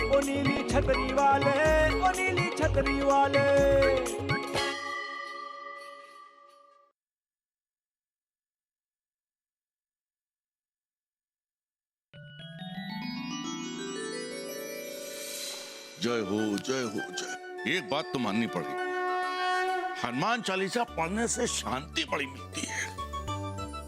ओ नीली छतरी वाले, ओ नीली छतरी वाले। जय हो जय हो जय। एक बात तो माननी पड़ेगी, हनुमान चालीसा पढ़ने से शांति बड़ी मिलती है,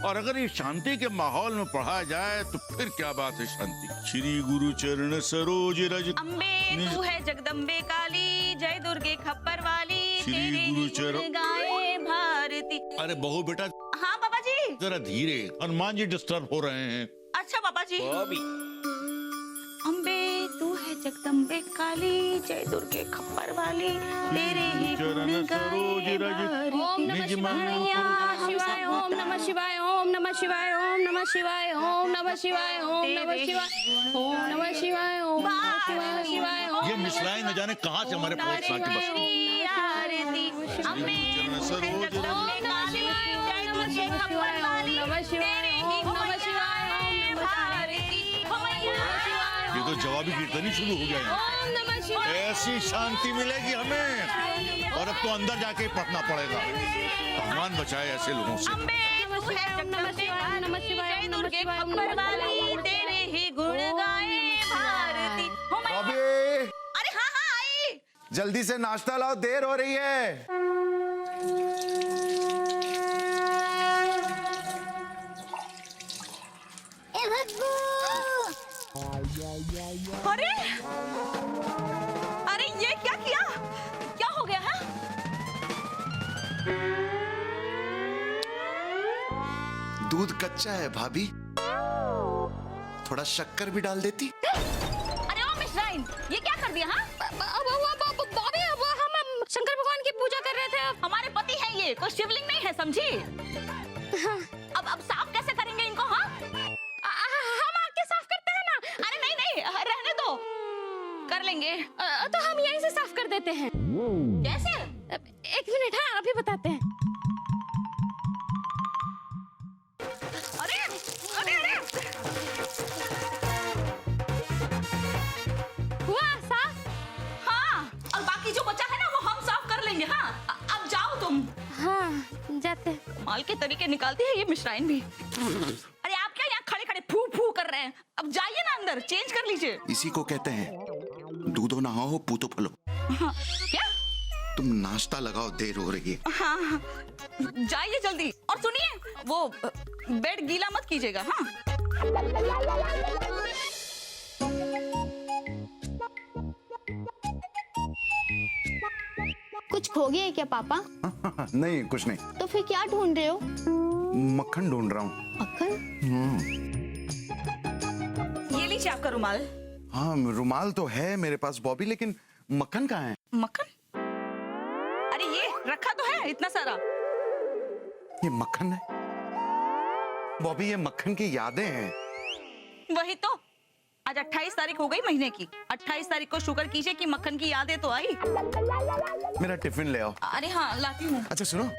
और अगर ये शांति के माहौल में पढ़ा जाए तो फिर क्या बात है शांति। श्री गुरु चरण सरोज रज। अम्बे तू है जगदम्बे काली, जय दुर्गे खप्पर वाली, श्री तेरे गुरु ही चरण। गुण गाए भारती। अरे बहू बेटा हाँ पापा जी। जरा धीरे, हनुमान जी डिस्टर्ब हो रहे हैं। अच्छा पापा जी। अम्बे तू है जगदम्बे काली, जय दुर्गे खप्पर वाली, तेरे ही चरण गुण सरोज गाए रज। भारती। ओम नमः शिवाय, ओम नमः शिवाय, ओम नमः शिवाय, ओम नमः शिवाय, ओम नमः शिवाय, ओम नमः शिवाय, ओम नमः शिवाय, ओम नमः शिवाय, ओम ये मिसराई न जाने कहाँ से हमारे पहुंच आके बस। आरती अम्बे तू है जगदम्बे काली, जय दुर्गे खप्पर वाली, तेरे ही गुण गाए भारती। ये तो जवाबी कीर्तन ही शुरू हो गया है। ऐसी शांति मिलेगी हमें, और अब तो अंदर जाके पढ़ना पड़ेगा। भगवान बचाए ऐसे लोगों से। अम्बे तू है जगदम्बे काली, जय दुर्गे खप्पर वाली, तेरे ही गुण गाए भारती। बॉबी, अरे हाँ हाँ आई। जल्दी से नाश्ता लाओ, देर हो रही है। अरे अरे ये क्या किया, क्या हो गया है? दूध कच्चा है भाभी, थोड़ा शक्कर भी डाल देती। अरे ओ मिश्राइन, ये क्या कर दिया? हाँ बॉबी, हम शंकर भगवान की पूजा कर रहे थे। हमारे पति है ये, कोई शिवलिंग नहीं है, समझी? अब साफ कैसे करेंगे इनको? हाँ हम आके साफ करते हैं ना। अरे नहीं नहीं, रहने दो, कर लेंगे। तो हम यहीं से साफ कर देते हैं। कैसे? एक मिनट, हाँ अभी बताते हैं। अरे अरे अरे हुआ साफ? हाँ, और बाकी जो बचा है ना वो हम साफ कर लेंगे। हाँ अब जाओ तुम। हाँ जाते हैं। माल के तरीके निकालती है ये मिश्राइन भी। अरे आप क्या यहाँ खड़े खड़े फू फू कर रहे हैं? अब जाइए ना अंदर, चेंज कर लीजिए। इसी को कहते हैं दूधो नहाओ पूतो फलो। हाँ, क्या? तुम नाश्ता लगाओ, देर हो रही है। हाँ जाइए जल्दी, और सुनिए वो बेड गीला मत कीजिएगा। हाँ कुछ खो गया है क्या पापा? नहीं कुछ नहीं। तो फिर क्या ढूंढ रहे हो? मक्खन ढूंढ रहा हूँ। मक्खन? ये लीजिए आपका रुमाल। हाँ रुमाल तो है मेरे पास बॉबी, लेकिन मक्खन कहाँ है? मक्खन? अरे ये रखा तो है इतना सारा। ये मक्खन है बॉबी, ये मक्खन की यादें हैं। वही तो, आज 28 तारीख हो गई महीने की। 28 तारीख को शुक्र कीजिए कि मक्खन की यादें तो आई। मेरा टिफिन ले आओ। अरे हाँ लाती हूँ। अच्छा सुनो,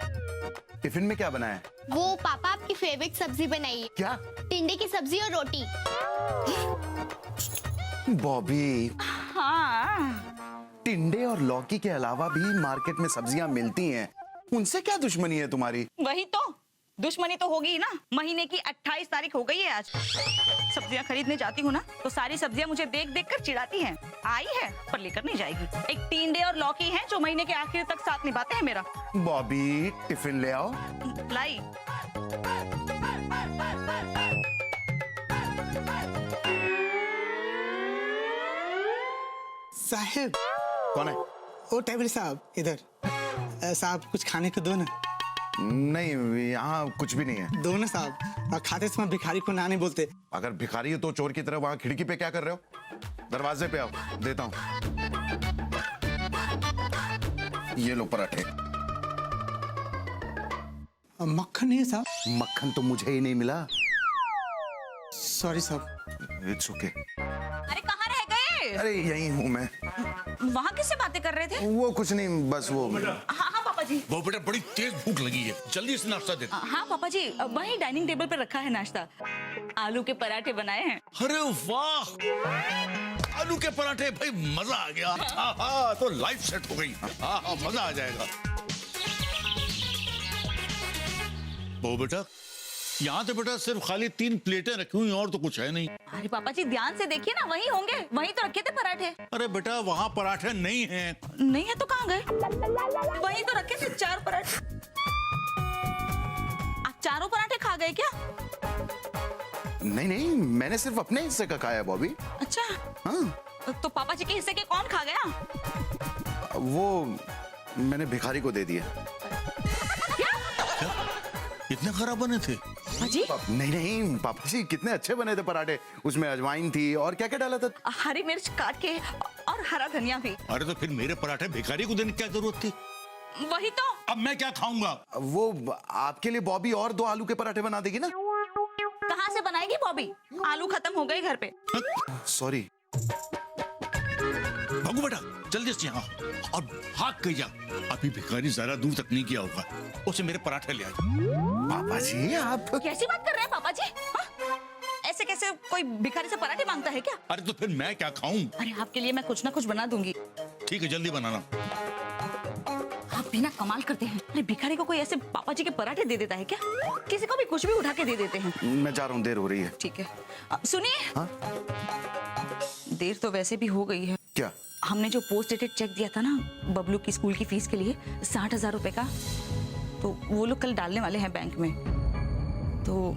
टिफिन में क्या बना है? वो पापा आपकी फेवरेट सब्जी बनाई है। क्या? टिंडे की सब्जी और रोटी। बॉबी, हाँ टिंडे और लौकी के अलावा भी मार्केट में सब्जियां मिलती हैं, उनसे क्या दुश्मनी है तुम्हारी? वही तो, दुश्मनी तो होगी ही ना। महीने की 28 तारीख हो गई है आज। सब्जियां खरीदने जाती हूँ ना तो सारी सब्जियां मुझे देख देख कर चिढ़ाती हैं। आई है पर लेकर नहीं जाएगी। एक टिंडे और लौकी है जो महीने के आखिर तक साथ निभाते हैं मेरा। बॉबी टिफिन ले आओ। लाई। साहब। कौन है? ओ टेबल साहब इधर। साहब कुछ खाने को दो ना। नहीं यहाँ कुछ भी नहीं है। दो ना साहब, खाते समय भिखारी को ना नहीं बोलते। अगर भिखारी हो तो चोर की तरह वहां खिड़की पे क्या कर रहे हो? दरवाजे पे आओ, देता हूँ। ये लो पराठे। मक्खन नहीं है साहब? मक्खन तो मुझे ही नहीं मिला। सॉरी साहब। It's okay. अरे कहाँ रह गए? अरे यही हूँ मैं। वहाँ किससे बातें कर रहे थे? वो कुछ नहीं, बस वो। हाँ पापा जी। वो बेटा बड़ी तेज भूख लगी है, जल्दी से नाश्ता दे। हाँ पापा जी, वही डाइनिंग टेबल पे रखा है नाश्ता। आलू के पराठे बनाए हैं। अरे वाह, आलू के पराठे, भाई मजा आ गया। हाँ, तो लाइफ सेट हो गई। हाँ, मजा आ जाएगा। वो बेटा, यहाँ तो बेटा सिर्फ खाली 3 प्लेटें रखी हुई और तो कुछ है नहीं। अरे पापा जी ध्यान से देखिए ना, वहीं होंगे, वहीं तो रखे थे पराठे। अरे बेटा वहाँ पराठे नहीं हैं। नहीं है तो कहाँ गए? वहीं तो रखे थे 4 पराठे। आप चारों पराठे खा गए क्या? नहीं नहीं, मैंने सिर्फ अपने हिस्से का खाया बॉबी। अच्छा, हाँ, तो पापा जी के हिस्से के कौन खा गया? वो मैंने भिखारी को दे दिया। इतने खराब बने थे? जी? नहीं नहीं पापा जी, कितने अच्छे बने थे पराठे। उसमें अजवाइन थी और क्या क्या डाला था। हरी मिर्च काट के और हरा धनिया भी। अरे तो फिर मेरे पराठे भिखारी को देने की क्या जरूरत थी? वही तो। अब मैं क्या खाऊंगा? वो आपके लिए बॉबी और 2 आलू के पराठे बना देगी ना। कहाँ से बनाएगी बॉबी? आलू खत्म हो गए घर पे। सॉरी। भागो बेटा जल्दी से यहाँ और भाग के जा। अभी भिखारी ज्यादा दूर तक नहीं गया होगा, उसे मेरे पराठे ले आए। पापा जी आप कैसी बात कर रहे हैं पापा जी? हाँ? ऐसे कैसे कोई भिखारी से पराठे मांगता है क्या? अरे तो फिर मैं क्या खाऊं? अरे आपके लिए मैं कुछ ना कुछ बना दूंगी। ठीक है, जल्दी बनाना। आप भी ना कमाल करते हैं। अरे भिखारी को कोई ऐसे पापा जी के पराठे दे देता है क्या? किसी को भी कुछ भी उठा के दे देते हैं। मैं जा रहा हूँ, देर हो रही है। ठीक है, सुनिए। हाँ? देर तो वैसे भी हो गई है। क्या? हमने जो पोस्ट डेटेड चेक दिया था ना बबलू की स्कूल की फीस के लिए 60,000 रुपए का, तो वो लोग कल डालने वाले हैं बैंक में। तो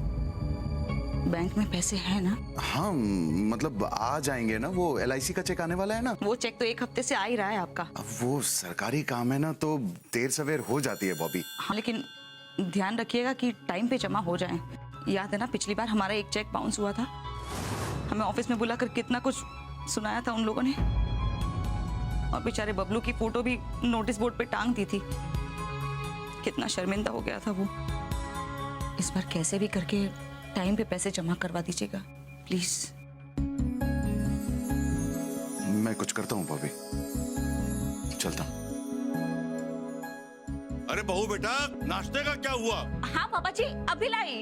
बैंक में पैसे हैं ना? हाँ मतलब आ जाएंगे ना, वो LIC का चेक आने वाला है ना। वो चेक तो 1 हफ्ते से आ ही रहा है आपका। अब वो सरकारी काम है ना, तो देर सवेर हो जाती है बॉबी। हाँ, लेकिन ध्यान रखिएगा कि टाइम पे जमा हो जाए। याद है ना पिछली बार हमारा एक चेक बाउंस हुआ था, हमें ऑफिस में बुलाकर कितना कुछ सुनाया था उन लोगों ने, और बेचारे बबलू की फोटो भी नोटिस बोर्ड पे टांग दी थी। कितना शर्मिंदा हो गया था वो। इस बार कैसे भी करके टाइम पे पैसे जमा करवा दीजिएगा प्लीज। मैं कुछ करता हूँ बॉबी, चलता हूँ। अरे बहू बेटा, नाश्ते का क्या हुआ? हाँ पापा जी अभी लाई।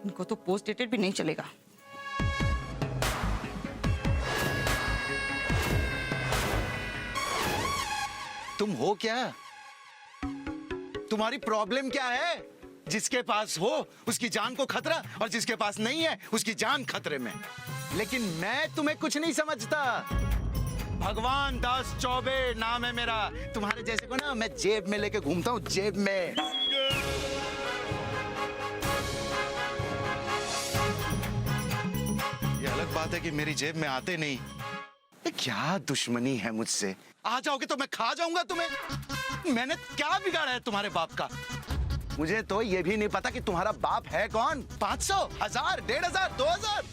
इनको तो पोस्ट डेटेड भी नहीं चलेगा। तुम हो क्या? तुम्हारी प्रॉब्लम क्या है? जिसके पास हो उसकी जान को खतरा, और जिसके पास नहीं है उसकी जान खतरे में। लेकिन मैं तुम्हें कुछ नहीं समझता। भगवान दास चौबे नाम है मेरा। तुम्हारे जैसे को ना मैं जेब में लेके घूमता हूँ, जेब में। ये अलग बात है कि मेरी जेब में आते नहीं। क्या दुश्मनी है मुझसे? आ जाओगे तो मैं खा जाऊंगा तुम्हें। मैंने क्या बिगाड़ा है तुम्हारे बाप का? मुझे तो ये भी नहीं पता कि तुम्हारा बाप है कौन। 500, 1000, 1500, 2000।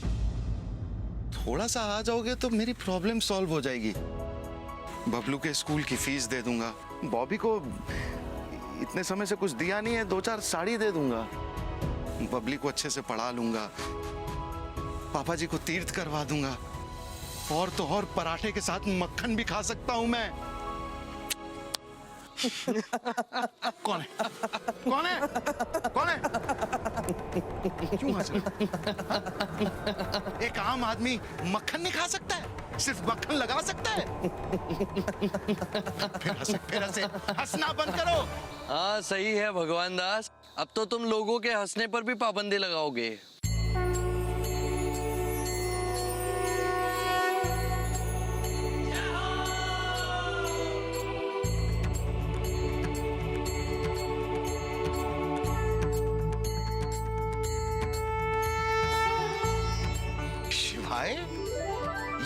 थोड़ा सा आ जाओगे तो मेरी प्रॉब्लम सॉल्व हो जाएगी। बबलू के स्कूल की फीस दे दूंगा। बॉबी को इतने समय से कुछ दिया नहीं है, 2-4 साड़ी दे दूंगा। बबली को अच्छे से पढ़ा लूंगा। पापा जी को तीर्थ करवा दूंगा। और तो और पराठे के साथ मक्खन भी खा सकता हूं मैं। कौन है? कौन है? कौन है? क्यों हंस रहे? एक आम आदमी मक्खन नहीं खा सकता है, सिर्फ मक्खन लगा सकता है। फिर हंसे। हंसना बंद करो। हाँ सही है भगवान दास, अब तो तुम लोगों के हंसने पर भी पाबंदी लगाओगे।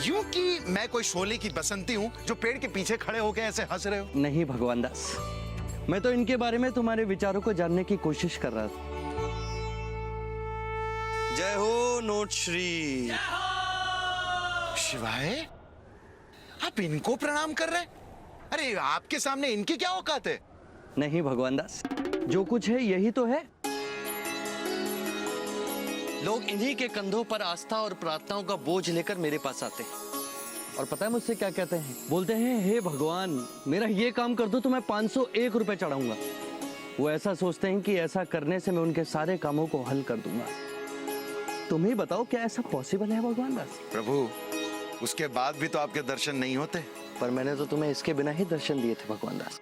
यूं कि मैं कोई शोले की बसंती हूं जो पेड़ के पीछे खड़े होकर ऐसे हंस रहे हो। नहीं भगवान दास, मैं तो इनके बारे में तुम्हारे विचारों को जानने की कोशिश कर रहा था। जय हो नोट श्री। शिवाय, आप इनको प्रणाम कर रहे हैं? अरे आपके सामने इनकी क्या औकात है? नहीं भगवान दास, जो कुछ है यही तो है। लोग इन्हीं के कंधों पर आस्था और प्रार्थनाओं का बोझ लेकर मेरे पास आते हैं। और पता है मुझसे क्या कहते हैं? बोलते हैं हे भगवान, मेरा ये काम कर दो तो मैं 501 रुपए चढ़ाऊंगा। वो ऐसा सोचते हैं कि ऐसा करने से मैं उनके सारे कामों को हल कर दूंगा। तुम ही बताओ क्या ऐसा पॉसिबल है भगवान दास? प्रभु, उसके बाद भी तो आपके दर्शन नहीं होते। पर मैंने तो तुम्हें इसके बिना ही दर्शन दिए थे भगवान दास।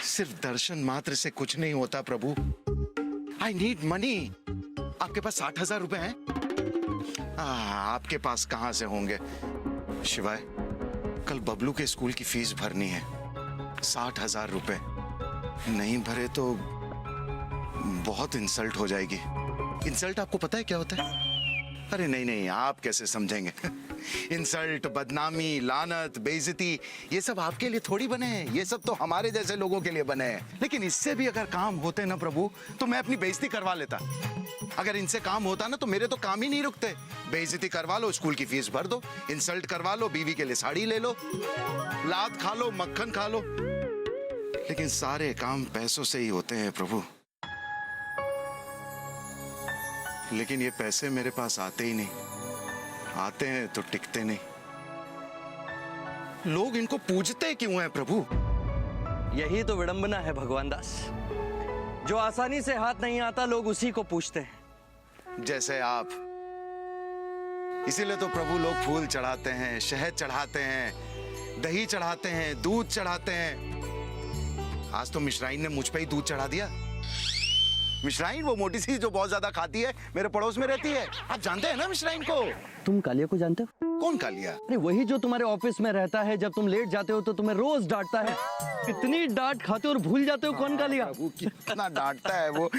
सिर्फ दर्शन मात्र से कुछ नहीं होता प्रभु। I need money. आपके पास 60,000 रुपए हैं? आपके पास कहां से होंगे? शिवाय, कल बबलू के स्कूल की फीस भरनी है। 60,000 रुपए नहीं भरे तो बहुत इंसल्ट हो जाएगी। इंसल्ट आपको पता है क्या होता है? अरे नहीं नहीं, आप कैसे समझेंगे? इंसल्ट, बदनामी, लानत, बेइज्जती, ये सब आपके लिए थोड़ी बने हैं। ये सब तो हमारे जैसे लोगों के लिए बने हैं। लेकिन इससे भी अगर काम होते ना प्रभु, तो मैं अपनी बेइज्जती करवा लेता। अगर इनसे काम होता ना तो मेरे तो काम ही नहीं रुकते। बेइज्जती करवा लो, स्कूल की फीस भर दो, इंसल्ट करवा लो, बीवी के लिए साड़ी ले लो, लात खा लो, मक्खन खा लो। लेकिन सारे काम पैसों से ही होते हैं प्रभु। लेकिन ये पैसे मेरे पास आते ही नहीं। आते हैं तो टिकते नहीं। लोग इनको पूजते क्यों हैं प्रभु? यही तो विडंबना है भगवान दास। जो आसानी से हाथ नहीं आता, लोग उसी को पूछते हैं। जैसे आप। इसीलिए तो प्रभु लोग फूल चढ़ाते हैं, शहद चढ़ाते हैं, दही चढ़ाते हैं, दूध चढ़ाते हैं। आज तो मिश्राइन ने मुझ पे ही दूध चढ़ा दिया। मिश्राइन, वो मोटी सी जो बहुत ज्यादा खाती है, मेरे पड़ोस में रहती है। आप जानते हैं ना मिश्राइन को? तुम कालिया को जानते हो? कौन कालिया? अरे वही जो तुम्हारे ऑफिस में रहता है। जब तुम लेट जाते हो तो तुम्हें रोज डांटता है। इतनी डांट खाते हो और भूल जाते हो कौन कालिया? प्रभु कितना डांटता है वो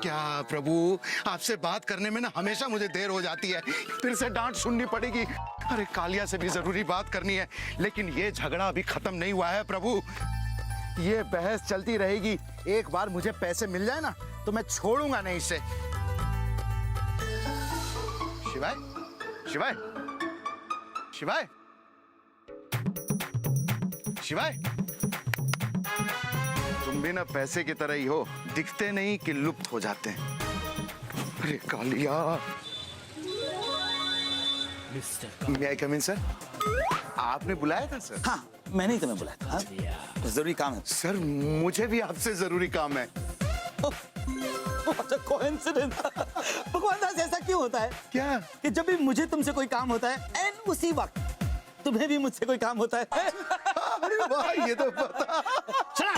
क्या प्रभु, आपसे बात करने में ना हमेशा मुझे देर हो जाती है। फिर से डांट सुननी पड़ेगी। अरे कालिया से भी जरूरी बात करनी है। लेकिन ये झगड़ा अभी खत्म नहीं हुआ है प्रभु। ये बहस चलती रहेगी। एक बार मुझे पैसे मिल जाए ना तो मैं छोड़ूंगा नहीं इसे। शिवाय, शिवाय, शिवाय, शिवाय, तुम भी ना पैसे की तरह ही हो, दिखते नहीं कि लुप्त हो जाते हैं। अरे Kaliya. May I come in, sir? आपने बुलाया था सर? हाँ, मैंने ही तुम्हें बुलाया था। हाँ? जरूरी काम है सर, मुझे भी आपसे जरूरी काम है। कोइंसिडेंस। भगवान दास, ऐसा क्यों होता है क्या? कि जब भी मुझे तुमसे कोई काम होता है एंड उसी वक्त तुम्हें भी मुझसे कोई काम होता है? अरे वाह, ये तो पता। चला।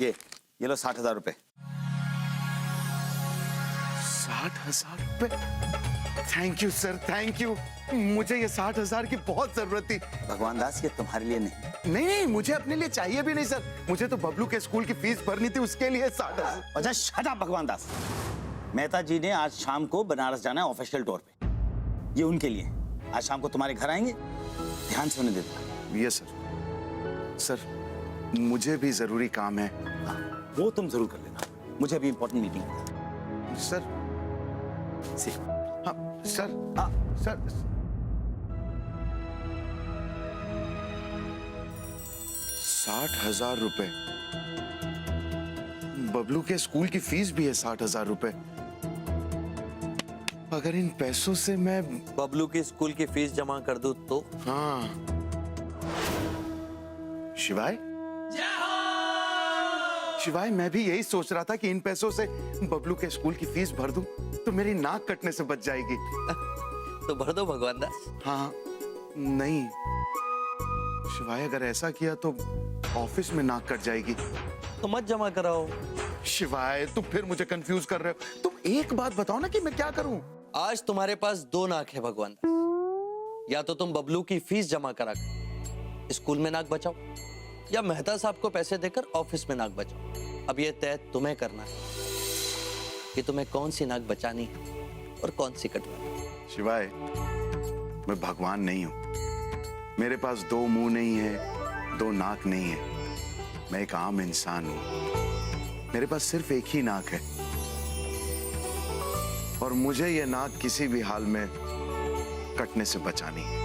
ये लो 60,000 रुपए। 60,000 रुपए? Thank you sir, thank you. मुझे ये 60,000 की बहुत जरूरत थी। भगवान दास, ये तुम्हारे लिए नहीं। नहीं नहीं, मुझे अपने लिए चाहिए भी नहीं सर। मुझे तो बबलू के स्कूल की फीस भरनी थी, उसके लिए 60,000। अच्छा शट अप भगवान दास। मेहता जी ने आज शाम को बनारस जाना है ऑफिशियल टूर पे। ये उनके लिए। आज शाम को तुम्हारे घर आएंगे, ध्यान से उन्हें दे देना। Yes sir. सर, मुझे भी जरूरी काम है। वो तुम जरूर कर लेना। मुझे अभी इंपॉर्टेंट मीटिंग है। सर। सी। हाँ सर। हाँ सर। 60,000 रुपए। बबलू के स्कूल की फीस भी है 60,000 रुपए। अगर इन पैसों से मैं बबलू की स्कूल की फीस जमा कर दूं तो? हाँ। शिवाय, शिवाय, मैं भी यही सोच रहा था कि इन पैसों से बबलू के स्कूल की फीस भर दूं तो मेरी नाक कटने से बच जाएगी। तो भर दो भगवान दास। हाँ। नहीं शिवाय, अगर ऐसा किया तो ऑफिस में नाक कट जाएगी। तो मत जमा कराओ। शिवाय, तुम फिर मुझे कंफ्यूज कर रहे हो। तुम एक बात बताओ ना कि मैं क्या करूं। आज तुम्हारे पास 2 नाक है भगवान दास। या तो तुम बबलू की फीस जमा करा कर स्कूल में नाक बचाओ, या मेहता साहब को पैसे देकर ऑफिस में नाक बचाओ। अब ये तय तुम्हें करना है कि तुम्हें कौन सी नाक बचानी है और कौन सी कटवानी। शिवाय, मैं भगवान नहीं हूं। मेरे पास 2 मुंह नहीं है, 2 नाक नहीं है। मैं एक आम इंसान हूं। मेरे पास सिर्फ एक ही नाक है और मुझे यह नाक किसी भी हाल में कटने से बचानी है।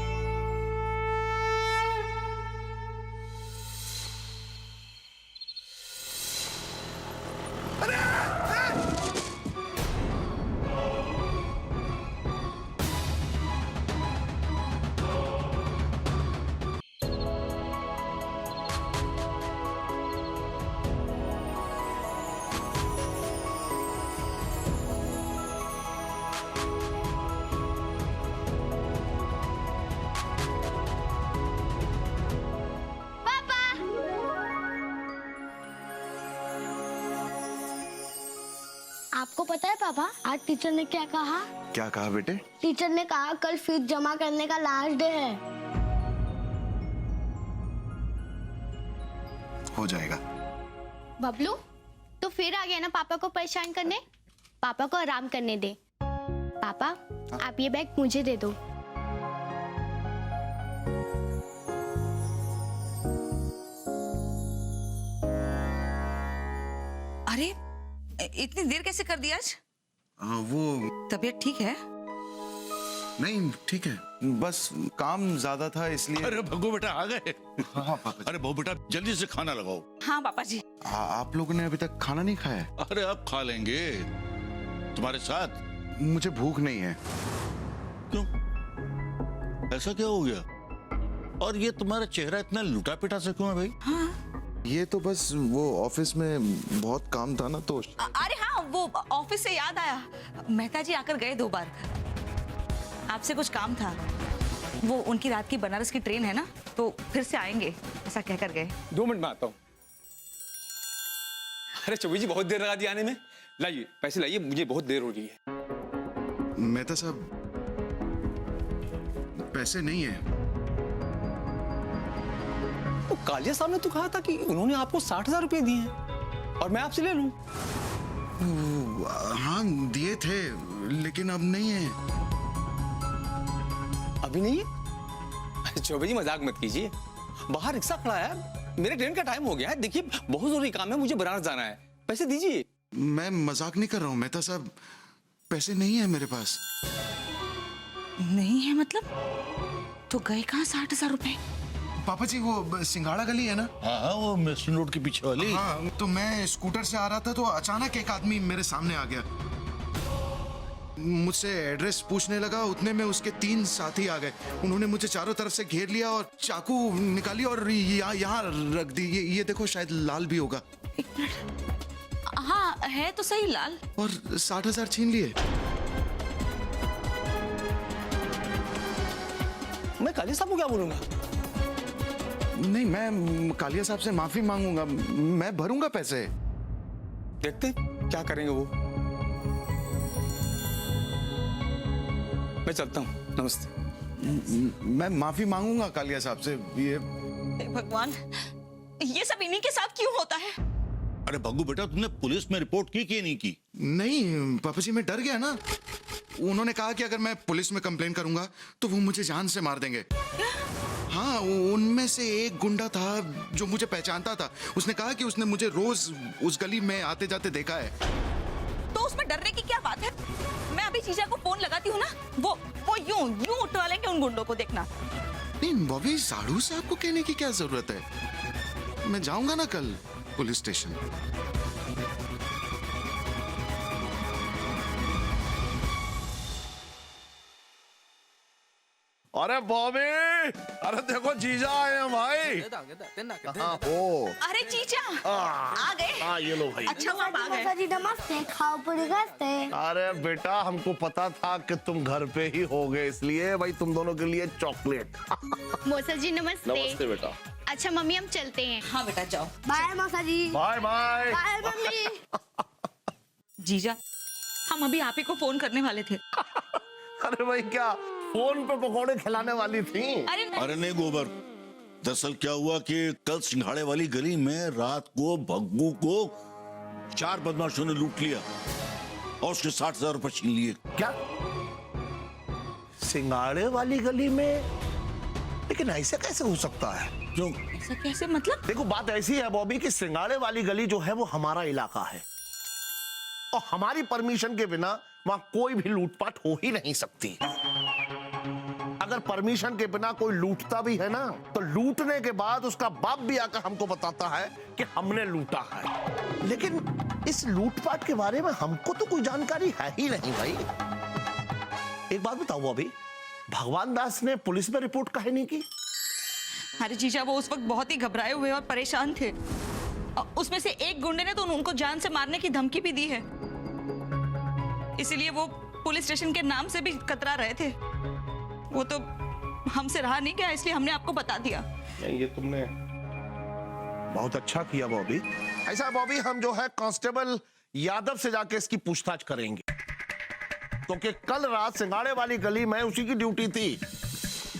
आपको पता है पापा आज टीचर ने क्या कहा? क्या कहा बेटे? टीचर ने कहा कल फीस जमा करने का लास्ट डे है। हो जाएगा। बबलू तो फिर आ गया ना पापा को परेशान करने। पापा को आराम करने दे। पापा आप ये बैग मुझे दे दो। अरे इतनी देर कैसे कर दी आज? वो तबीयत ठीक है? नहीं ठीक है, बस काम ज्यादा था इसलिए। अरे भगू बेटा आ गए। हाँ पापा। अरे बहु बेटा जल्दी से खाना लगाओ। हाँ पापा जी। आप लोगों ने अभी तक खाना नहीं खाया है? अरे अब खा लेंगे तुम्हारे साथ। मुझे भूख नहीं है। क्यों, ऐसा क्या हो गया? और ये तुम्हारा चेहरा इतना लुटा पिटा से क्यों है भाई? हाँ ये तो बस वो ऑफिस में बहुत काम था ना तो। अरे हाँ वो ऑफिस से याद आया, मेहता जी आकर गए 2 बार। आपसे कुछ काम था। वो उनकी रात की बनारस की ट्रेन है ना, तो फिर से आएंगे ऐसा कहकर गए। 2 मिनट में आता हूँ। अरे चौबी जी बहुत देर लगा दी आने में। लाइए पैसे लाइए, मुझे बहुत देर हो रही है। मेहता साहब पैसे नहीं है। तो कालिया साहब ने तो कहा था कि उन्होंने आपको 60,000 रुपए दिए हैं और मैं आपसे ले लूं। हाँ दिए थे लेकिन अब नहीं है। अभी नहीं है? चौबे जी मजाक मत कीजिए, बाहर रिक्शा खड़ा है, मेरे ट्रेन का टाइम हो गया है। देखिए बहुत जरूरी काम है, मुझे बनारस जाना है, पैसे दीजिए। मैं मजाक नहीं कर रहा हूँ मेहता साहब, पैसे नहीं है मेरे पास। नहीं है मतलब? तो गए कहाँ 60,000 रुपए? पापा जी वो सिंगाड़ा गली है ना? हाँ वो मेसन रोड के पीछे वाली। हाँ तो मैं स्कूटर से आ रहा था तो अचानक एक आदमी मेरे सामने आ गया, मुझसे एड्रेस पूछने लगा। उतने में उसके 3 साथी आ गए। उन्होंने मुझे चारों तरफ से घेर लिया और चाकू निकाली और यहाँ रख दी। ये देखो शायद लाल भी होगा। हाँ है तो सही लाल। और 60,000 छीन लिए। मैं कालिया साहब को क्या बोलूंगा? नहीं मैं कालिया साहब से माफी मांगूंगा, मैं भरूंगा पैसे। देखते हैं क्या करेंगे वो। मैं चलता हूँ, नमस्ते। मैं माफी मांगूंगा कालिया साहब से। ये भगवान, ये सब इन्हीं के साथ क्यों होता है? अरे भग्गू बेटा तुमने पुलिस में रिपोर्ट की कि नहीं की? नहीं पापा जी मैं डर गया ना। उन्होंने कहा कि अगर मैं पुलिस में कंप्लेन करूंगा तो वो मुझे जान से मार देंगे। हाँ उनमें से एक गुंडा था जो मुझे पहचानता था। उसने कहा कि उसने मुझे रोज उस गली में आते जाते देखा है। तो उसमें डरने की क्या बात है? मैं अभी जीजा को फोन लगाती हूँ ना, वो यूं उठवा लेंगे उन गुंडों को, देखना। नहीं बॉबी साड़ू साहब को कहने की क्या जरूरत है, मैं जाऊंगा ना कल पुलिस स्टेशन। अरे बॉबी, अरे देखो जीजा आए हैं भाई। ओ अरे जीजा आ गए। हाँ ये लो भाई। अच्छा आप आ गए। जी नमस्ते, खाओ पूरी खाते। अरे बेटा हमको पता था कि तुम घर पे ही होगे, इसलिए भाई तुम दोनों के लिए चॉकलेट। मौसा जी नमस्ते। नमस्ते बेटा। अच्छा मम्मी हम चलते हैं। हाँ बेटा जाओ। बाय मौसा जी। Bye bye. Bye mummy. जीजा हम अभी आप ही को फोन करने वाले थे। अरे भाई क्या फोन पे पकौड़े खिलाने वाली थी? अरे नहीं गोबर, दरअसल क्या हुआ कि कल सिंघाड़े वाली गली में रात को भग्गू को 4 बदमाशों ने लूट लिया और उसके 60,000 रुपए छीन लिए। क्या सिंगाड़े वाली गली में? लेकिन ऐसे कैसे हो सकता है? क्यों? ऐसा कैसे मतलब? देखो बात ऐसी है बॉबी कि सिंगाड़े वाली गली जो है वो हमारा इलाका है और हमारी परमिशन के बिना वहां कोई भी लूटपाट हो ही नहीं सकती। अगर परमिशन के बिना कोई लूटता भी है ना तो लूटने के बाद उसका बाप भी आकर हमको बताता है कि हमने लूटा है, लेकिन इस लूटपाट के बारे में हमको तो कोई जानकारी है ही नहीं भाई। एक बात बताओ अभी, भगवान दास ने पुलिस में रिपोर्ट काहे नहीं की? अरे जीजा वो उस वक्त बहुत ही घबराए हुए और परेशान थे। उसमें से एक गुंडे ने तो उनको जान से मारने की धमकी भी दी है, इसीलिए वो पुलिस स्टेशन के नाम से भी कतरा रहे थे। वो तो हमसे रहा नहीं गया, इसलिए हमने आपको बता दिया। नहीं ये तुमने बहुत अच्छा किया बॉबी। ऐसा बॉबी हम जो है कांस्टेबल यादव से जाके इसकी पूछताछ करेंगे, क्योंकि कल रात सिंगाड़े वाली गली में उसी की ड्यूटी थी।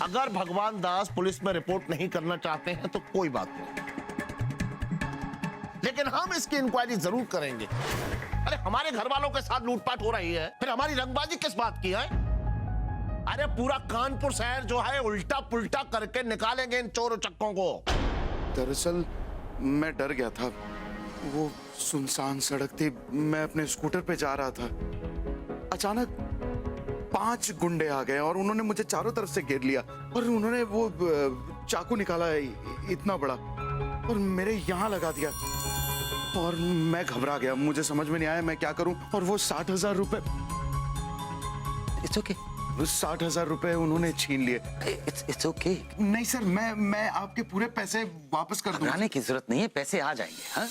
अगर भगवान दास पुलिस में रिपोर्ट नहीं करना चाहते हैं तो कोई बात नहीं, लेकिन हम इसकी इंक्वायरी जरूर करेंगे। अरे हमारे घर वालों के साथ लूटपाट हो रही है, फिर हमारी रंगबाजी किस बात की है? अरे पूरा कानपुर शहर जो है उल्टा पुल्टा करके निकालेंगे इन चोर चक्कों को। दरअसल मैं डर गया था, वो सुनसान सड़क थी, मैं अपने स्कूटर पे जा रहा था, अचानक 5 गुंडे आ गए और उन्होंने मुझे चारों तरफ से घेर लिया और उन्होंने वो चाकू निकाला इतना बड़ा और मेरे यहाँ लगा दिया और मैं घबरा गया, मुझे समझ में नहीं आया मैं क्या करूं। और वो 60,000 रुपए, इट्स ओके, 60,000 रुपए उन्होंने छीन लिए। It's okay. नहीं सर, मैं आपके पूरे पैसे वापस कर दूंगा। घबराने की जरूरत नहीं है, पैसे आ जाएंगे। हाँ,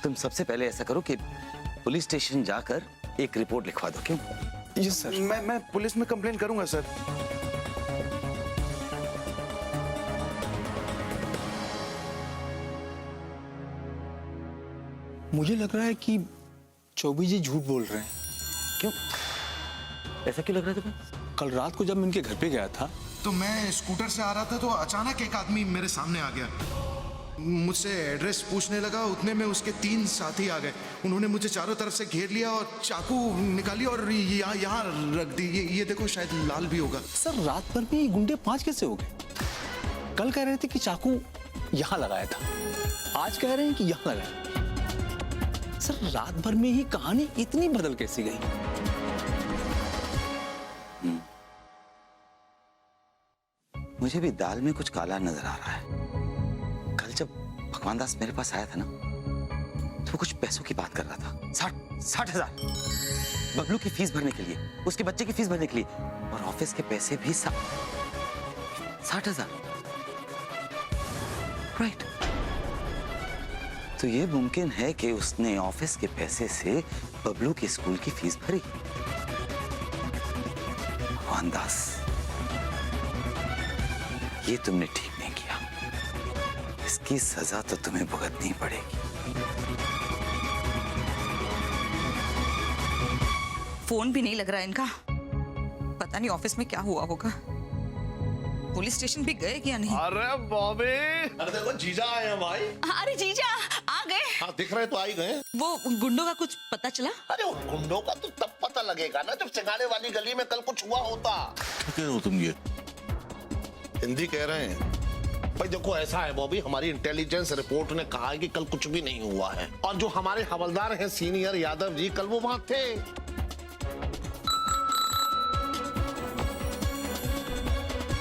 तुम सबसे पहले ऐसा करो कि पुलिस स्टेशन जाकर एक रिपोर्ट लिखवा दो। क्यों? Yes sir. मैं पुलिस में कंप्लेन करूंगा सर। मुझे लग रहा है कि चौबी जी झूठ बोल रहे हैं। क्यों? ऐसा क्यों लग रहा है तुम्हें? कल रात को जब मैं इनके घर पे गया था तो मैं स्कूटर से आ रहा था तो अचानक एक आदमी मेरे सामने आ गया, मुझसे एड्रेस पूछने लगा। उतने में उसके 3 साथी आ गए, उन्होंने मुझे चारों तरफ से घेर लिया और चाकू निकाली और यहाँ रख दी। ये देखो, शायद लाल भी होगा। सर रात भर में ये गुंडे 5 कैसे हो गए? कल कह रहे थे कि चाकू यहाँ लगाया था, आज कह रहे हैं कि यहाँ लगाया। सर रात भर में ही कहानी इतनी बदल कैसी गई? मुझे भी दाल में कुछ काला नजर आ रहा है। कल जब भगवान दास मेरे पास आया था ना, तो वो कुछ पैसों की बात कर रहा था। 60,000 बबलू की फीस भरने के लिए, उसके बच्चे की फीस भरने के लिए, और ऑफिस के पैसे भी 60,000। राइट। तो ये मुमकिन है कि उसने ऑफिस के पैसे से बबलू के स्कूल की फीस भरी। भगवान दास, ये तुमने ठीक नहीं किया, इसकी सजा तो तुम्हें भुगतनी पड़ेगी। फोन भी नहीं लग रहा इनका, पता नहीं ऑफिस में क्या हुआ होगा। पुलिस स्टेशन भी गए क्या नहीं? अरे बॉबी, अरे देखो जीजा आए हैं भाई। अरे जीजा आ गए? हाँ दिख रहे तो आ ही गए। वो गुंडों का कुछ पता चला? अरे उन गुंडों का तो तब पता लगेगा ना जब सिंगाड़े वाली गली में कल कुछ हुआ होता। क्या कह रहे हो तुम? ये हिंदी कह रहे हैं भाई। देखो ऐसा है बॉबी, हमारी इंटेलिजेंस रिपोर्ट ने कहा है कि कल कुछ भी नहीं हुआ है, और जो हमारे हवलदार हैं सीनियर यादव जी, कल वो वहां थे।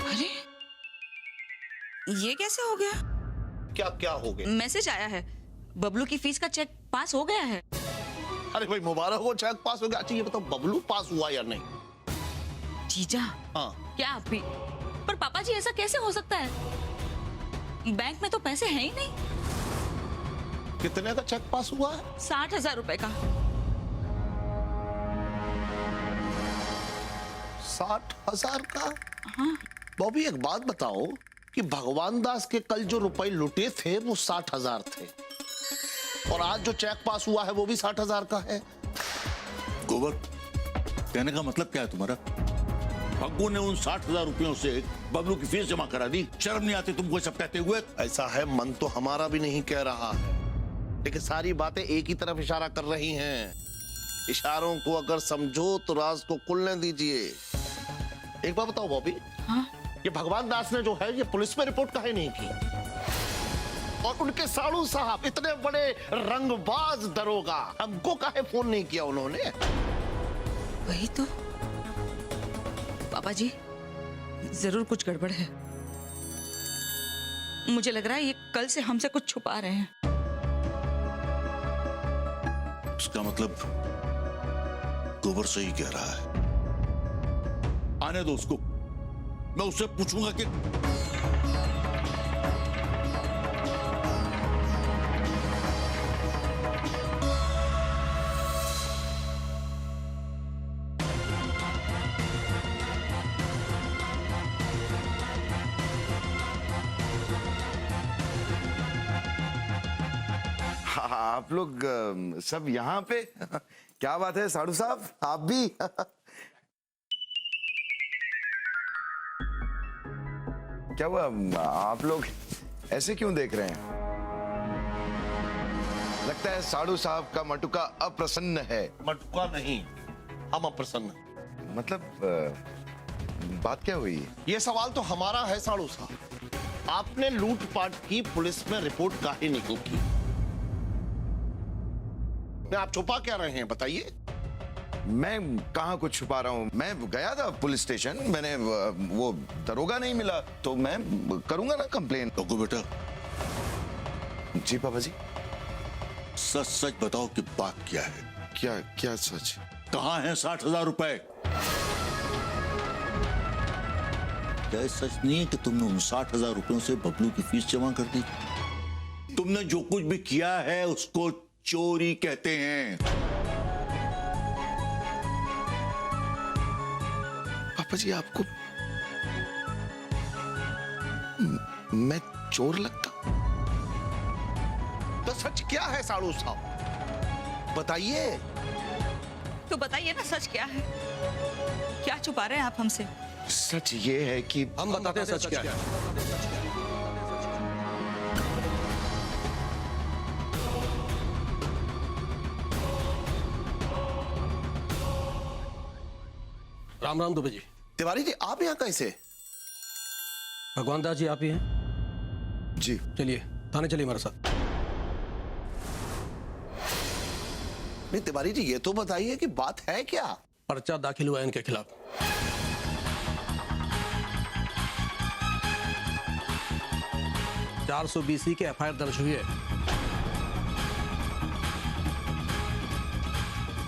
अरे ये कैसे हो गया? क्या हो गया? मैसेज आया है, बबलू की फीस का चेक पास हो गया है। अरे भाई मुबारक हो, चेक पास हो गया। अच्छा ये बताओ बबलू पास हुआ या नहीं? जीजा हाँ क्या आप भी? पर पापा जी ऐसा कैसे हो सकता है? बैंक में तो पैसे हैं ही नहीं। कितने का चेक पास हुआ है? 60,000 रुपए का। 60,000 का? हाँ। बॉबी एक बात बताओ कि भगवान दास के कल जो रुपए लुटे थे वो 60,000 थे, और आज जो चेक पास हुआ है वो भी 60,000 का है। गोबर, कहने का मतलब क्या है तुम्हारा? भग्गू ने उन 60,000 रुपयों से बबलू की फीस जमा करा दी। शर्म नहीं आती तुमको सब कहते हुए? ऐसा है, मन तो हमारा भी नहीं कह रहा है, लेकिन सारी बातें एक ही तरफ इशारा कर रही हैं। इशारों को अगर समझो तो राज को खुलने दीजिए। एक बात बताओ बॉबी, हाँ? ये भगवान दास ने जो है ये पुलिस में रिपोर्ट काहे नहीं की? और उनके साड़ू साहब इतने बड़े रंगबाज दरोगा, हमको काहे फोन नहीं किया उन्होंने? वही तो पापा जी, जरूर कुछ गड़बड़ है। मुझे लग रहा है ये कल से हमसे कुछ छुपा रहे हैं। इसका मतलब गोबर सही कह रहा है। आने दो उसको, मैं उससे पूछूंगा कि आप लोग सब यहाँ पे? क्या बात है साधु साहब, आप भी? क्या हुआ, आप लोग ऐसे क्यों देख रहे हैं? लगता है साधु साहब का मटुका अप्रसन्न है। मटुका नहीं, हम अप्रसन्न। मतलब बात क्या हुई? ये सवाल तो हमारा है साड़ू साहब, आपने लूटपाट की पुलिस में रिपोर्ट काहे नहीं की? आप छुपा क्या रहे हैं बताइए? मैं कहाँ कुछ छुपा रहा हूँ, मैं गया था पुलिस स्टेशन, मैंने वो दरोगा नहीं मिला तो मैं करूंगा ना कंप्लेन। तो बेटा जी पापा जी। सच सच बताओ कि बात क्या है? क्या क्या सच? कहाँ है 60,000 रुपए? क्या ये सच नहीं है कि तुमने उन 60,000 रुपयों से बबलू की फीस जमा कर दी? तुमने जो कुछ भी किया है उसको चोरी कहते हैं। पापा जी आपको मैं चोर लगता? तो सच क्या है साड़ू साहब बताइए? तो बताइए ना सच क्या है? क्या छुपा रहे हैं आप हमसे? सच ये है कि हम बताते हैं सच क्या है। राम राम दुबे जी। तिवारी जी आप यहाँ कैसे? भगवान दास जी आप ही हैं? जी। चलिए थाने चलिए हमारे साथ। नहीं तिवारी जी ये तो बताइए कि बात है क्या? पर्चा दाखिल हुआ है इनके खिलाफ। (420) के FIR दर्ज हुई है।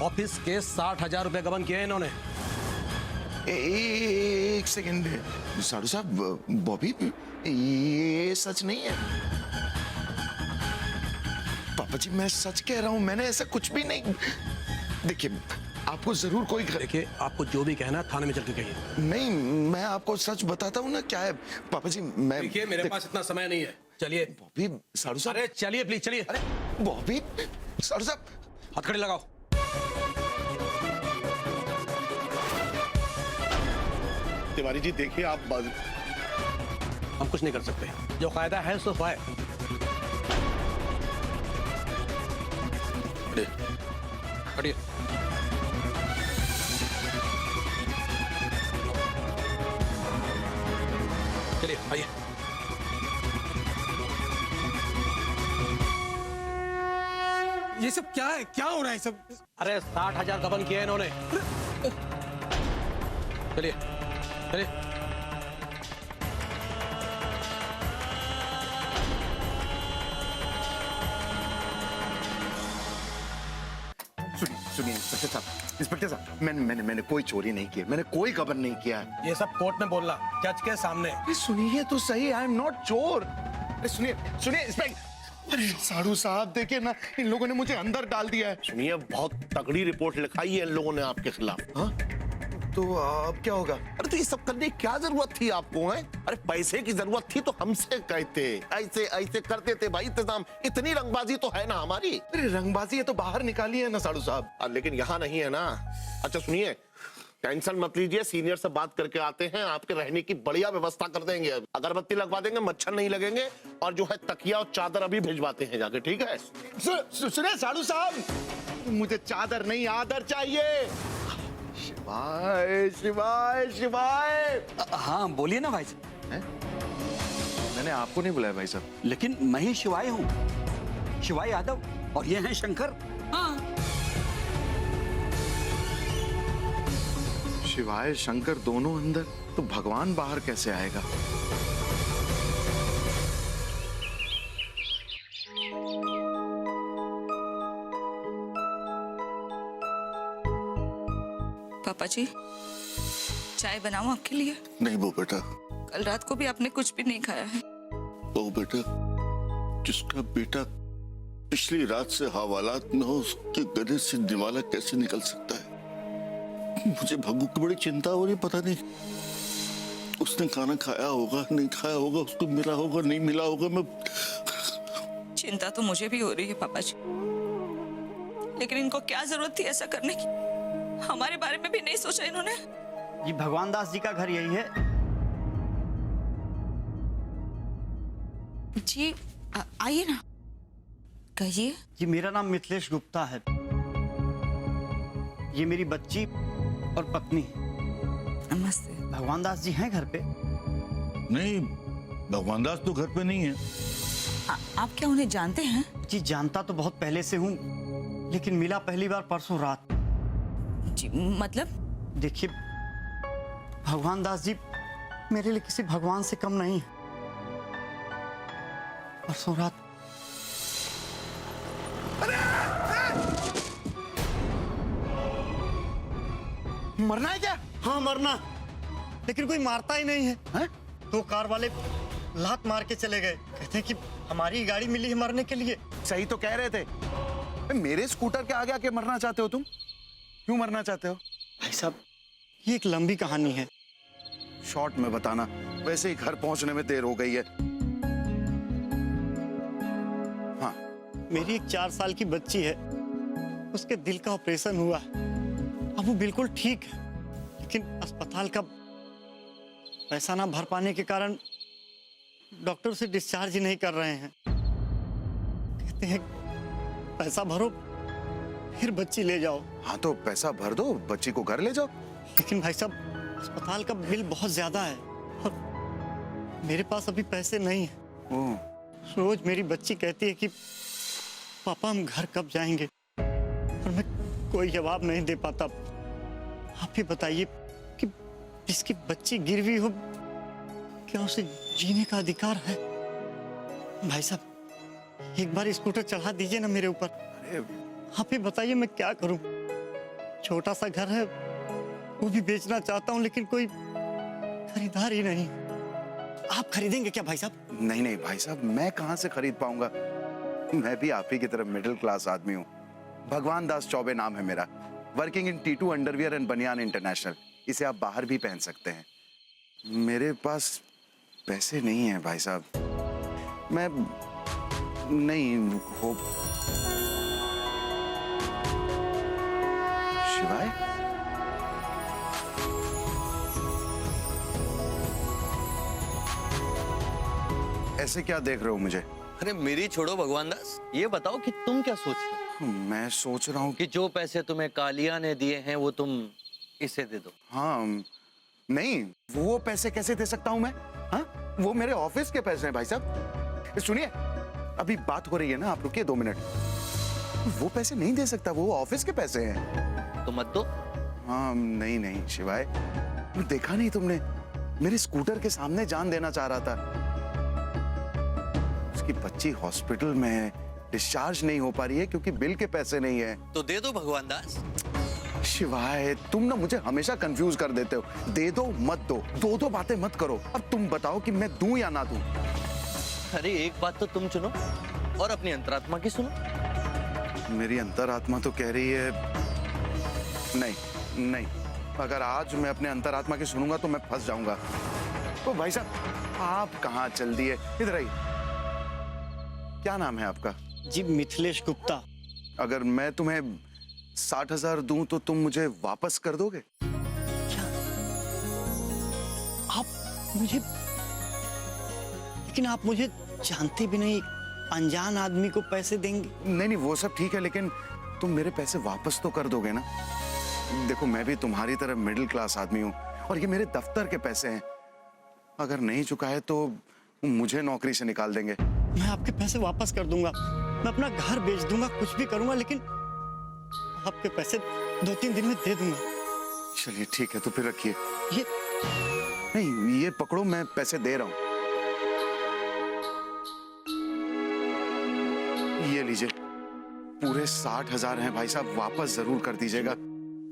ऑफिस के 60,000 रुपए गबन किए हैं इन्होंने। एक सेकंड साधु साहब, बॉबी ये सच नहीं है। पापा जी मैं सच कह रहा हूं, मैंने ऐसा कुछ भी नहीं। देखिए आपको जरूर कोई देखिए आपको जो भी कहना थाने में चल के कहिए। नहीं मैं आपको सच बताता हूँ ना क्या है पापा जी। मैं देखिए मेरे पास इतना समय नहीं है, चलिए। बॉबी साधु साहब, अरे चलिए प्लीज चलिए। अरे बॉबी साधु साहब, हथकड़ी लगाओ। तिवारी जी देखिए आप हम कुछ नहीं कर सकते, जो कायदा है सो है। हटिए। चलिए आइए। ये सब क्या है, क्या हो रहा है सब? अरे 60,000 गबन किए इन्होंने। चलिए चलिए। सुनिए इंस्पेक्टर साहब, मैंने कोई चोरी नहीं की, मैंने कोई गबन नहीं किया। ये सब कोर्ट में बोलना, जज के सामने। सुनिए तो सही, आई एम नॉट चोर। सुनिए इंस्पेक्टर। अरे साधु साहब देखिए ना, इन लोगों ने मुझे अंदर डाल दिया है। सुनिए बहुत तगड़ी रिपोर्ट लिखाई है इन लोगों ने आपके खिलाफ। हाँ? तो अब क्या होगा? अरे तो ये सब करने की क्या जरूरत थी आपको? है अरे पैसे की जरूरत थी तो हमसे कहते, ऐसे ऐसे करते थे भाई इंतजाम। इतनी रंगबाजी तो है ना हमारी। अरे रंगबाजी है तो बाहर निकाली है ना साधु साहब। लेकिन यहाँ नहीं है ना। अच्छा सुनिए टेंशन मत लीजिए, सीनियर से बात करके आते हैं, आपके रहने की बढ़िया व्यवस्था कर देंगे। अगरबत्ती लगवा देंगे, मच्छर नहीं लगेंगे, और जो है तकिया और चादर अभी भिजवाते हैं जाके, ठीक है? सुनिए साधु साहब, मुझे चादर नहीं आदर चाहिए। शिवाय शिवाय शिवाय। हाँ बोलिए ना भाई साहब। मैंने आपको नहीं बुलाया भाई साहब। लेकिन मैं ही शिवाय हूँ, शिवाय यादव, और ये हैं शंकर। हाँ शिवाय शंकर दोनों अंदर, तो भगवान बाहर कैसे आएगा? पापा जी चाय बनाऊं आपके लिए? नहीं वो बेटा, कल रात को भी आपने कुछ भी नहीं खाया है। वो बेटा जिसका बेटा पिछली रात से हवालात में हो, उसके गले से निवाला कैसे निकल सकता है? मुझे भग्गू की बड़ी चिंता हो रही, पता नहीं उसने खाना खाया होगा नहीं खाया होगा, उसको मिला होगा नहीं मिला होगा। मैं चिंता तो मुझे भी हो रही है पापा जी, लेकिन इनको क्या जरूरत थी ऐसा करने की? हमारे बारे में भी नहीं सोचा इन्होंने। जी भगवान दास जी का घर यही है। जी आइए ना, कहिए। जी मेरा नाम मिथिलेश गुप्ता है। ये मेरी बच्ची और पत्नी। नमस्ते। भगवान दास जी हैं घर पे? नहीं, भगवान दास तो घर पे नहीं है। आप क्या उन्हें जानते हैं? जी जानता तो बहुत पहले से हूँ, लेकिन मिला पहली बार परसों रात। जी मतलब? देखिए भगवान दास जी मेरे लिए किसी भगवान से कम नहीं है। परसों रात मरना है क्या? हाँ मरना, लेकिन कोई मारता ही नहीं है। तो कार वाले लात मार के चले गए, कहते हैं कि हमारी गाड़ी मिली है मरने के लिए। सही तो कह रहे थे। मेरे स्कूटर के आगे आके मरना चाहते हो तुम? क्यों मरना चाहते हो? भाई साहब ये एक लंबी कहानी है। शॉर्ट में बताना, वैसे ही घर पहुंचने में देर हो गई है। हाँ। मेरी एक 4 साल की बच्ची है, उसके दिल का ऑपरेशन हुआ है। अब वो बिल्कुल ठीक है, लेकिन अस्पताल का पैसा ना भर पाने के कारण डॉक्टर उसे डिस्चार्ज ही नहीं कर रहे हैं। कहते हैं पैसा भरो फिर बच्ची ले जाओ। हाँ तो पैसा भर दो, बच्ची को घर ले जाओ। लेकिन भाई साहब अस्पताल का बिल बहुत ज्यादा है और मेरे पास अभी पैसे नहीं है। रोज मेरी बच्ची कहती है कि पापा हम घर कब जाएंगे, और मैं कोई जवाब नहीं दे पाता। आप ही बताइए कि जिसकी बच्ची गिरवी हो, क्या उसे जीने का अधिकार है? भाई साहब एक बार स्कूटर चढ़ा दीजिए ना मेरे ऊपर। आप ही बताइए मैं क्या करूं? छोटा सा घर है, वो भी बेचना चाहता हूं, लेकिन कोई खरीदार ही नहीं। आप खरीदेंगे क्या भाई साहब? नहीं नहीं भाई साहब, मैं कहां से खरीद पाऊंगा? मैं भी आप ही की तरह मिडिल क्लास आदमी हूँ। भगवान दास चौबे नाम है मेरा। Working in T2 underwear and बनियान इंटरनेशनल। इसे आप बाहर भी पहन सकते हैं। मेरे पास पैसे नहीं है भाई साहब। मैं नहीं हो। शिवाय ऐसे क्या देख रहे हो मुझे? अरे मेरी छोड़ो भगवान दास, ये बताओ कि तुम क्या सोच रहे हो? मैं सोच रहा हूँ कि जो पैसे तुम्हें कालिया ने दिए हैं वो तुम इसे दे दो। हाँ नहीं, वो पैसे कैसे दे सकता हूँ मैं? हाँ वो मेरे ऑफिस के पैसे हैं भाई साहब। सुनिए, अभी बात हो रही है ना, आप रुकिए 2 मिनट। वो पैसे नहीं दे सकता, वो ऑफिस के पैसे हैं। तो मत दो। हाँ नहीं नहीं शिवाय, देखा नहीं तुमने? मेरे स्कूटर के सामने जान देना चाह रहा था। उसकी बच्ची हॉस्पिटल में है, डिस्चार्ज नहीं हो पा रही है क्योंकि बिल के पैसे नहीं है। तो दे दो भगवान दास। शिवाय तुम ना मुझे हमेशा कंफ्यूज कर देते हो। दे दो मत दो, दो बातें मत करो। अब तुम बताओ कि मैं दूं या ना दूं? अरे एक बात तो तुम चुनो और अपनी अंतरात्मा की सुनो। मेरी अंतरात्मा तो कह रही है नहीं नहीं, अगर आज मैं अपने अंतरात्मा की सुनूंगा तो मैं फंस जाऊंगा। तो भाई साहब आप कहाँ चल दिए? इधर आइए। क्या नाम है आपका? जी मिथिलेश गुप्ता। अगर मैं तुम्हें 60,000 दूं तो तुम मुझे वापस कर दोगे? क्या आप मुझे, लेकिन आप मुझे जानते भी नहीं, अनजान आदमी को पैसे देंगे? नहीं नहीं वो सब ठीक है, लेकिन तुम मेरे पैसे वापस तो कर दोगे ना? देखो मैं भी तुम्हारी तरह मिडिल क्लास आदमी हूँ और ये मेरे दफ्तर के पैसे हैं। अगर नहीं चुकाए तो मुझे नौकरी से निकाल देंगे। मैं आपके पैसे वापस कर दूंगा, मैं अपना घर बेच दूंगा, कुछ भी करूंगा, लेकिन आपके पैसे 2-3 दिन में दे दूंगा। चलिए ठीक है, तो फिर रखिए। ये नहीं ये पकड़ो, मैं पैसे दे रहा हूँ। ये लीजिए, पूरे 60,000 हैं भाई साहब, वापस जरूर कर दीजिएगा।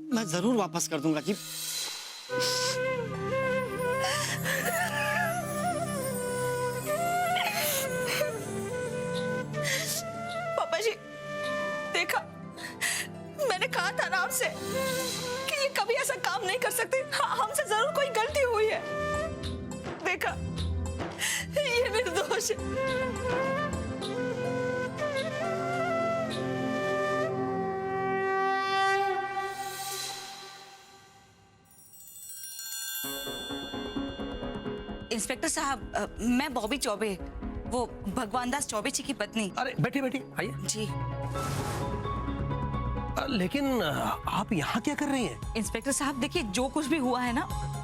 मैं जरूर वापस कर दूंगा जी। पापा जी देखा, मैंने कहा था ना आपसे कि ये कभी ऐसा काम नहीं कर सकते। हाँ, हमसे जरूर कोई गलती हुई है। देखा, ये निर्दोष है। इंस्पेक्टर साहब, मैं बॉबी चौबे, वो भगवान दास चौबे जी की पत्नी। अरे बैठिए बैठिए, आइए। जी लेकिन आप यहाँ क्या कर रही हैं? इंस्पेक्टर साहब देखिए, जो कुछ भी हुआ है ना,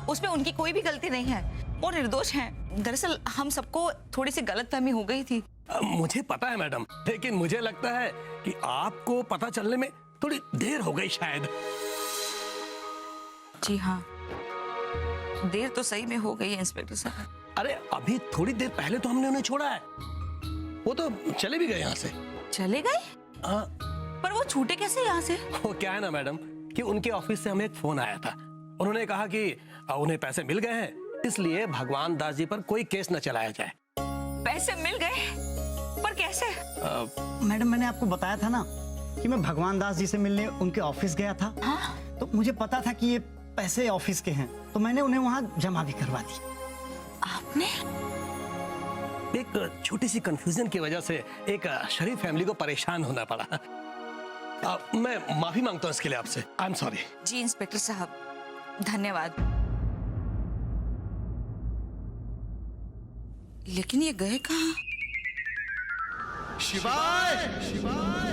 उसमें उनकी कोई भी गलती नहीं है, वो निर्दोष हैं। दरअसल हम सबको थोड़ी सी गलतफहमी हो गई थी। मुझे पता है मैडम, लेकिन मुझे लगता है कि आपको पता चलने में थोड़ी देर हो गई शायद। जी हाँ, देर तो सही में हो गई है इंस्पेक्टर साहब। अरे अभी थोड़ी देर पहले तो हमने उन्हें छोड़ा है, वो तो चले भी गए यहाँ से। चले गए? हाँ। पर वो छूटे कैसे यहाँ से? वो क्या है ना मैडम कि उनके ऑफिस से हमें एक फोन आया था। उन्होंने कहा कि उन्हें पैसे मिल गए हैं, इसलिए भगवान दास जी पर कोई केस न चलाया जाए। पैसे मिल गए? पर कैसे? मैडम, मैंने आपको बताया था ना कि मैं भगवान दास जी से मिलने उनके ऑफिस गया था। हाँ? तो मुझे पता था कि ये पैसे ऑफिस के हैं, तो मैंने उन्हें वहां जमा भी करवा दी। आपने? एक छोटी सी कंफ्यूजन की वजह से एक शरीफ फैमिली को परेशान होना पड़ा। मैं माफी मांगता हूँ इसके लिए आपसे। I am sorry. जी इंस्पेक्टर साहब, धन्यवाद। लेकिन ये गए कहाँ? शिवाय, शिवाय,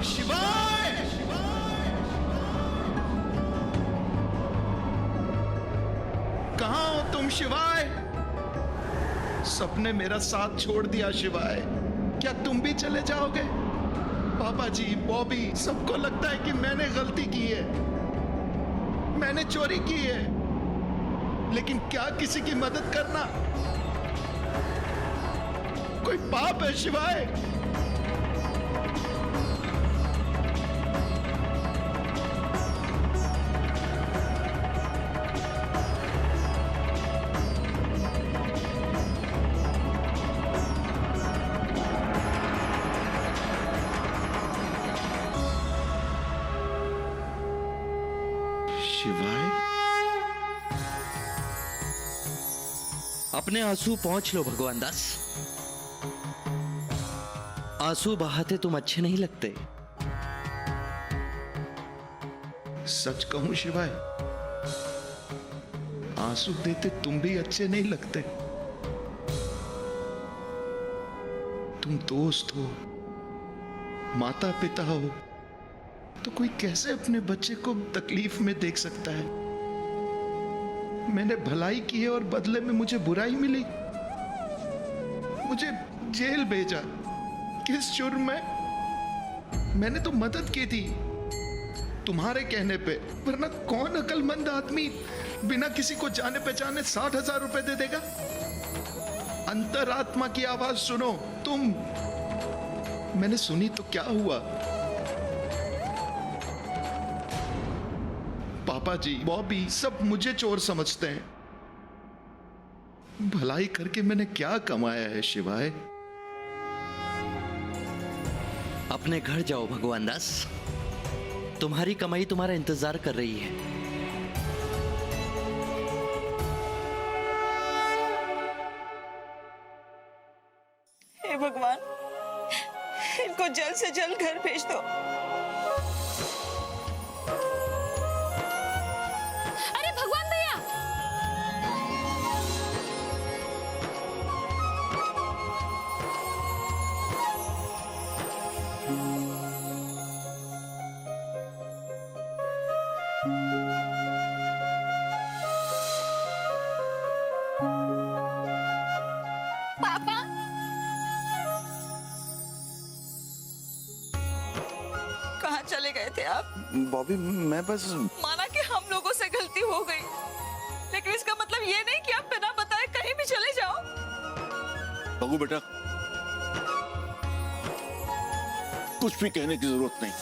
शिवाय, कहाँ हो तुम शिवाय? सबने मेरा साथ छोड़ दिया शिवाय, क्या तुम भी चले जाओगे? पापा जी, बॉबी, सबको लगता है कि मैंने गलती की है, मैंने चोरी की है, लेकिन क्या किसी की मदद करना कोई पाप है शिवाय? शिवाय, अपने आंसू पहुंच लो भगवान दास। आंसू बहाते तुम अच्छे नहीं लगते। सच कहूं शिवाय, आंसू देते तुम भी अच्छे नहीं लगते। तुम दोस्त हो, माता पिता हो, तो कोई कैसे अपने बच्चे को तकलीफ में देख सकता है? मैंने भलाई की है और बदले में मुझे बुराई मिली, मुझे जेल भेजा। किस जुर्म में? मैंने तो मदद की थी तुम्हारे कहने पे, वरना कौन अकलमंद आदमी बिना किसी को जाने पहचाने 60,000 रुपए दे देगा? अंतरात्मा की आवाज सुनो तुम। मैंने सुनी तो क्या हुआ? पापा जी, बॉबी, सब मुझे चोर समझते हैं। भलाई करके मैंने क्या कमाया है शिवाय? अपने घर जाओ भगवान दास, तुम्हारी कमाई तुम्हारा इंतजार कर रही है। हे भगवान, इनको जल्द से जल्द घर भेज दो। अरे भगवान भैया, पापा, कहाँ चले गए थे आप? बॉबी, मैं बस माना कि हम लोगों से गलती हो गई, लेकिन इसका मतलब ये नहीं कि आप बिना बताए कहीं भी चले जाओ। बगू बेटा, कुछ भी कहने की जरूरत नहीं।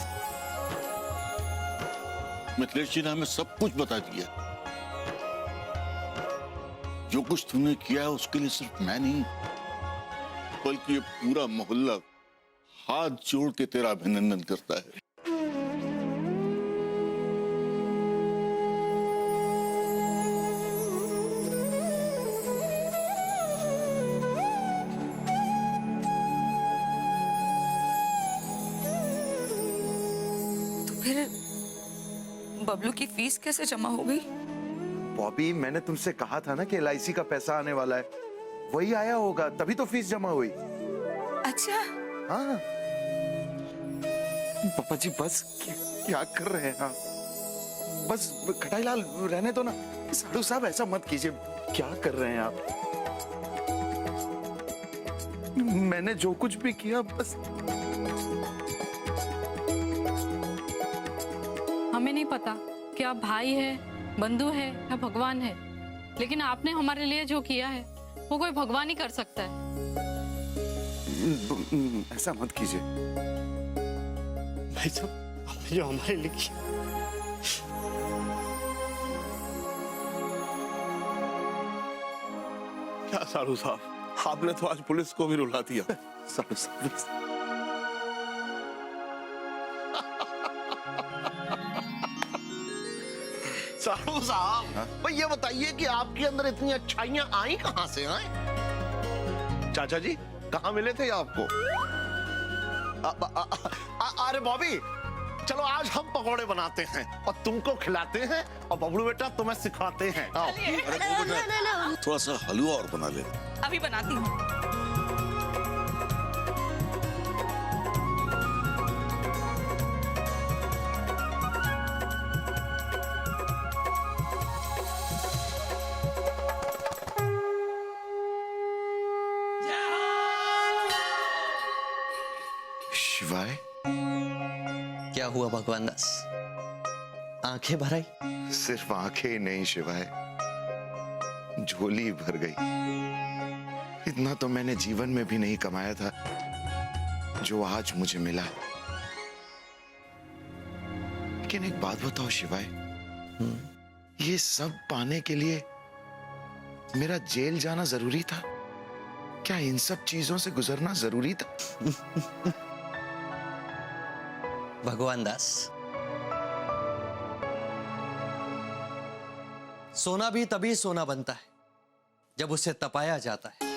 मिथिलेश जी ने हमें सब कुछ बता दिया। जो कुछ तुमने किया है उसके लिए सिर्फ मैं नहीं, बल्कि ये पूरा मोहल्ला हाथ जोड़ के तेरा अभिनंदन करता है। तो फिर बबलू की फीस कैसे जमा हो गई? बॉबी, मैंने तुमसे कहा था ना कि LIC का पैसा आने वाला है, वही आया होगा, तभी तो फीस जमा हुई। अच्छा, हाँ पापा जी, बस क्या कर रहे हैं आप? बस खटाई लाल रहने दो ना। साधु साहब ऐसा मत कीजिए, क्या कर रहे हैं आप? मैंने जो कुछ भी किया बस। हमें नहीं पता कि आप भाई है, बंधु है या भगवान है, लेकिन आपने हमारे लिए जो किया है वो कोई भगवान ही कर सकता है। ऐसा मत कीजिए भाई साहब, आपने जो हमारे लिए किया, क्या साधु साहब, आपने तो आज पुलिस को भी रुला दिया। साधु साहब, साधु साहब, भाई ये बताइए कि आपके अंदर इतनी अच्छाइयां आई कहां से हैं? चाचा जी कहां मिले थे आपको? अरे बॉबी, चलो आज हम पकौड़े बनाते हैं और तुमको खिलाते हैं, और बबलू बेटा तुम्हें सिखाते हैं। आओ। अरे वो बेटा, थोड़ा सा हलवा और बना ले। अभी बनाती हूँ। शिवाय, क्या हुआ भगवान दास, आंखें भर आई? सिर्फ आंखें ही नहीं शिवाय, झोली भर गई। इतना तो मैंने जीवन में भी नहीं कमाया था जो आज मुझे मिला। लेकिन एक बात बताओ शिवाय, ये सब पाने के लिए मेरा जेल जाना जरूरी था? क्या इन सब चीजों से गुजरना जरूरी था? भगवान दास, सोना भी तभी सोना बनता है जब उसे तपाया जाता है।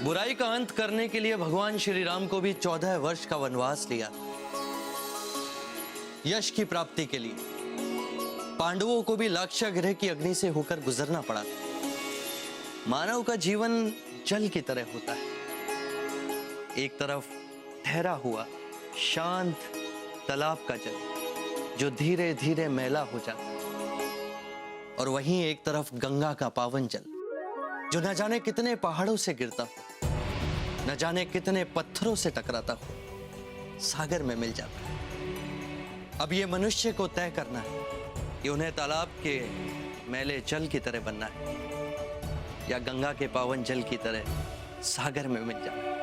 बुराई का अंत करने के लिए भगवान श्री राम को भी 14 वर्ष का वनवास लिया। यश की प्राप्ति के लिए पांडवों को भी लाक्षागृह की अग्नि से होकर गुजरना पड़ा। मानव का जीवन जल की तरह होता है, एक तरफ ठहरा हुआ शांत तालाब का जल जो धीरे धीरे मैला हो जाता है, और वहीं एक तरफ गंगा का पावन जल जो न जाने कितने पहाड़ों से गिरता हो, न जाने कितने पत्थरों से टकराता हो, सागर में मिल जाता है। अब ये मनुष्य को तय करना है कि उन्हें तालाब के मैले जल की तरह बनना है या गंगा के पावन जल की तरह सागर में मिल जाना है।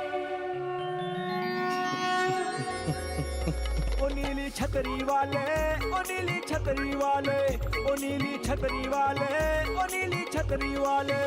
ओ नीली छतरी वाले, ओ नीली छतरी वाले, ओ नीली छतरी वाले, ओ नीली छतरी वाले।